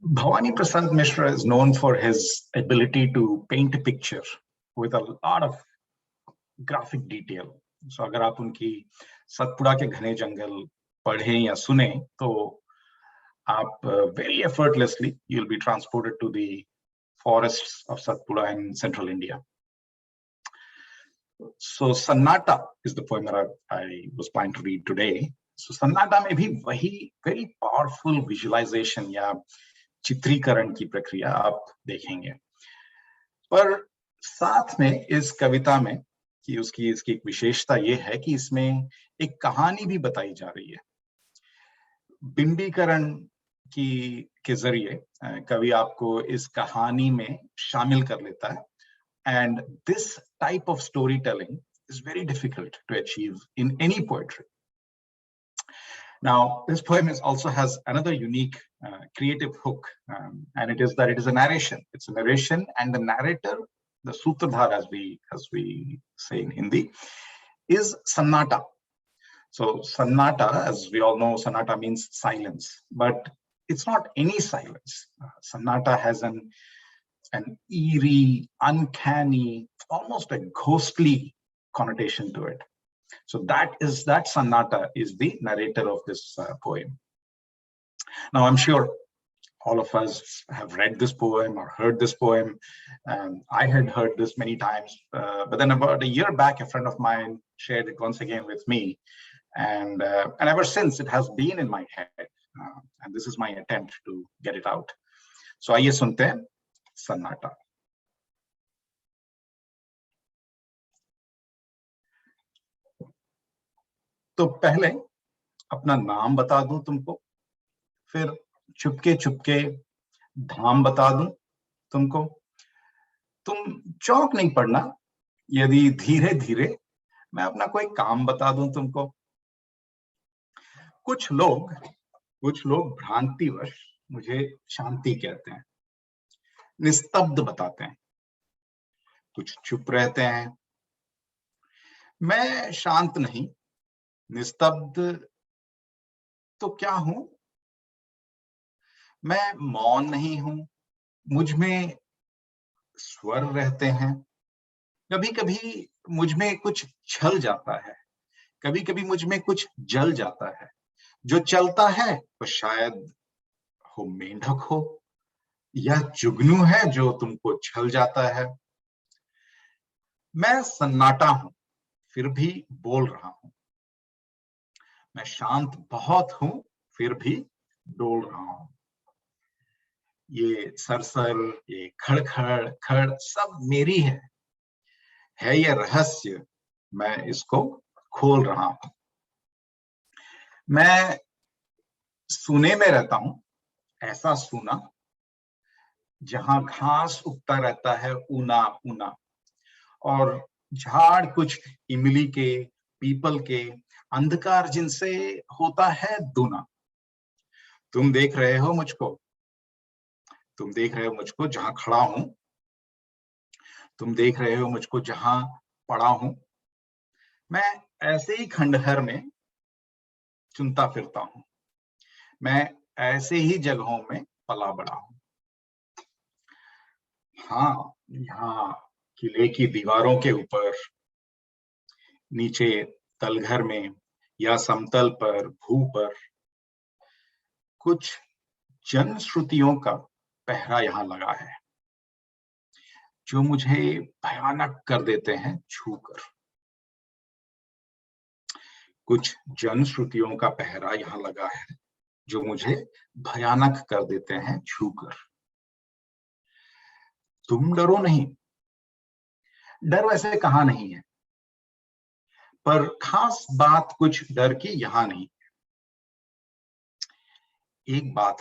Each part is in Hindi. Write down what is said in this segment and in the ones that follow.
Bhavani Prasad Mishra is known for his ability to paint a picture with a lot of graphic detail. So अगर आप उनकी सतपुड़ा के घने जंगल पढ़ें या सुने तो आप very effortlessly you'll be transported to the forests of Satpura in central India. So Sannata is the poem that I was planning to read today. So Sannata में भी वही very powerful visualization या चित्रीकरण की प्रक्रिया आप देखेंगे, पर साथ में इस कविता में कि इसकी एक विशेषता ये है कि इसमें एक कहानी भी बताई जा रही है। बिंबीकरण के जरिए कवि आपको इस कहानी में शामिल कर लेता है, and this type of storytelling is very difficult to achieve in any poetry. Now, this poem also has another unique creative hook, and it is that it is a narration. It's a narration, and the narrator, the sutradhar, as we say in Hindi, is Sannata. So Sannata, as we all know, Sannata means silence, but it's not any silence. Sannata has an eerie, uncanny, almost a ghostly connotation to it. So that Sannata is the narrator of this poem. Now, I'm sure all of us have read this poem or heard this poem. I had heard this many times, but then about a year back, a friend of mine shared it once again with me. And ever since, it has been in my head. And this is my attempt to get it out. So आइए सुनते हैं सन्नाटा। तो पहले अपना नाम बता दूं तुमको, फिर चुपके चुपके धाम बता दूं तुमको। तुम चौंक नहीं पड़ना यदि धीरे धीरे मैं अपना कोई काम बता दूं तुमको। कुछ लोग भ्रांतिवश मुझे शांति कहते हैं, निस्तब्ध बताते हैं, कुछ चुप रहते हैं। मैं शांत नहीं, निस्तब्ध तो क्या हूं? मैं मौन नहीं हूं, मुझ में स्वर रहते हैं। कभी कभी मुझ में कुछ छल जाता है, कभी कभी मुझ में कुछ जल जाता है। जो चलता है वो शायद हो मेंढक हो, या जुगनू है जो तुमको छल जाता है। मैं सन्नाटा हूं, फिर भी बोल रहा हूं। मैं शांत बहुत हूं, फिर भी डोल रहा हूं। ये सरसर, ये खड़खड़ खड़ सब मेरी है ये रहस्य, मैं इसको खोल रहा हूं। मैं सूने में रहता हूं, ऐसा सूना जहां घास उगता रहता है ऊना ऊना, और झाड़ कुछ इमली के, पीपल के, अंधकार जिनसे होता है दूना। तुम देख रहे हो मुझको जहां खड़ा हूं, तुम देख रहे हो मुझको जहां पड़ा हूं। मैं ऐसे ही खंडहर में चुनता फिरता हूं, मैं ऐसे ही जगहों में पला बड़ा हूं। हाँ, यहाँ किले की दीवारों के ऊपर, नीचे तलघर में, या समतल पर, भू पर, कुछ जनश्रुतियों का पहरा यहाँ लगा है, जो मुझे भयानक कर देते हैं छूकर। कुछ जनश्रुतियों का पहरा यहाँ लगा है, जो मुझे भयानक कर देते हैं छूकर। तुम डरो नहीं, डर वैसे कहाँ नहीं है, पर खास बात कुछ डर की यहां नहीं। एक बात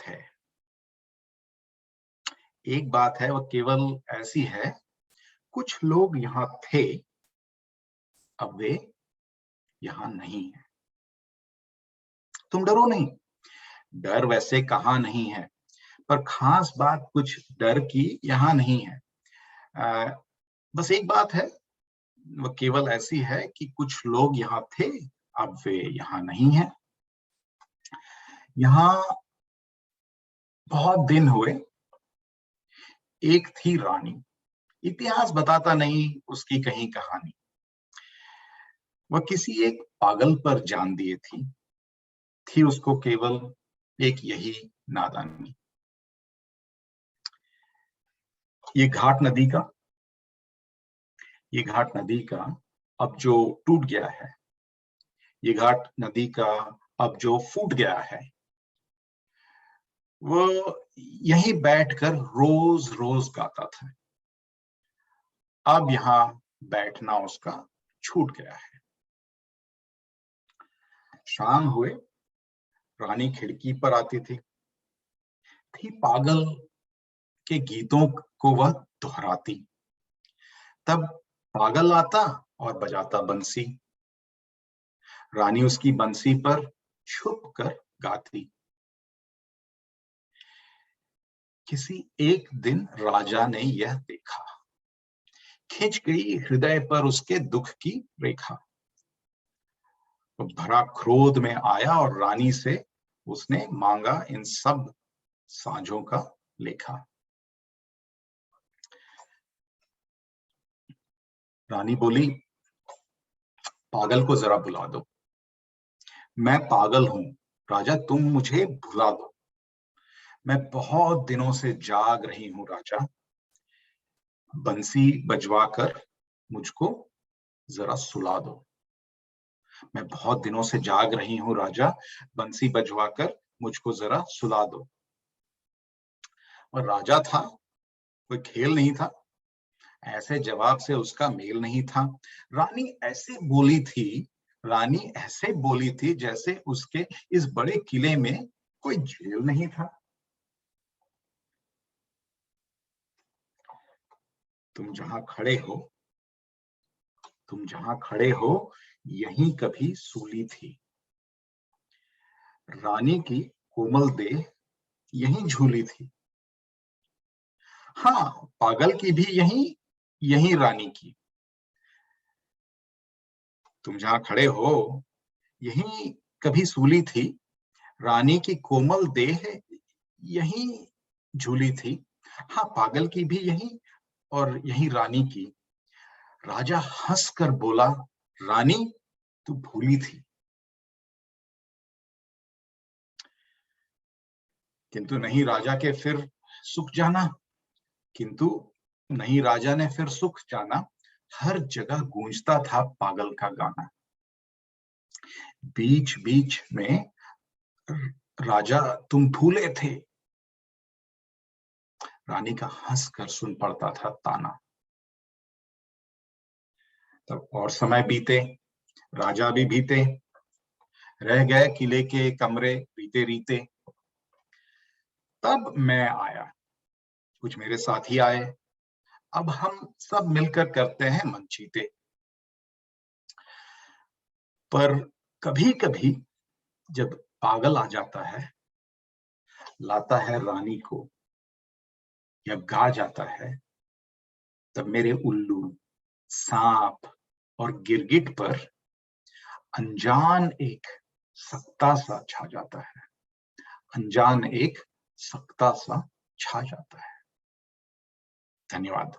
है, वो केवल ऐसी है, कुछ लोग यहां थे, अब वे यहां नहीं है। तुम डरो नहीं, डर वैसे कहाँ नहीं है, पर खास बात कुछ डर की यहां नहीं है। बस एक बात है, वो केवल ऐसी है कि कुछ लोग यहाँ थे, अब वे यहाँ नहीं है। यहाँ बहुत दिन हुए, एक थी रानी, इतिहास बताता नहीं उसकी कहीं कहानी। वह किसी एक पागल पर जान दिए थी उसको केवल एक यही नादानी। ये घाट नदी का ये घाट नदी का अब जो टूट गया है, ये घाट नदी का अब जो फूट गया है, वो यहीं बैठकर रोज रोज गाता था। अब यहाँ बैठना उसका छूट गया है। शाम हुए, रानी खिड़की पर आती थी पागल के गीतों को वह दोहराती। तब पागल आता और बजाता बंसी, रानी उसकी बंसी पर छुप कर गाती। किसी एक दिन राजा ने यह देखा, खिंच गई हृदय पर उसके दुख की रेखा। वो भरा क्रोध में आया और रानी से उसने मांगा इन सब साँझों का लेखा। रानी बोली, पागल को जरा बुला दो, मैं पागल हूं, राजा तुम मुझे भुला दो। मैं बहुत दिनों से जाग रही हूं राजा, बंसी बजवा कर मुझको जरा सुला दो। मैं बहुत दिनों से जाग रही हूं राजा, बंसी बजवा कर मुझको जरा सुला दो। और राजा था, कोई खेल नहीं था, ऐसे जवाब से उसका मेल नहीं था। रानी ऐसे बोली थी रानी ऐसे बोली थी जैसे उसके इस बड़े किले में कोई जेल नहीं था। तुम जहां खड़े हो तुम जहां खड़े हो यहीं कभी सूली थी, रानी की कोमल देह यहीं झूली थी। हाँ, पागल की भी यहीं रानी की। तुम जहां खड़े हो यहीं कभी सूली थी, रानी की कोमल देह यहीं झूली थी। हाँ, पागल की भी यहीं और यहीं रानी की। राजा हंस कर बोला, रानी तू भूली थी। किंतु नहीं राजा के फिर सुख जाना किंतु नहीं राजा ने फिर सुख जाना। हर जगह गूंजता था पागल का गाना। बीच बीच में राजा तुम भूले थे, रानी का हंस कर सुन पड़ता था ताना। तब और समय बीते, राजा भी बीते, रह गए किले के कमरे रीते रीते। तब मैं आया, कुछ मेरे साथी आए, अब हम सब मिलकर करते हैं मनचीते। पर कभी कभी जब पागल आ जाता है, लाता है रानी को या गा जाता है, तब मेरे उल्लू, सांप और गिरगिट पर अनजान एक सत्ता सा छा जाता है। अनजान एक सत्ता सा छा जाता है। धन्यवाद।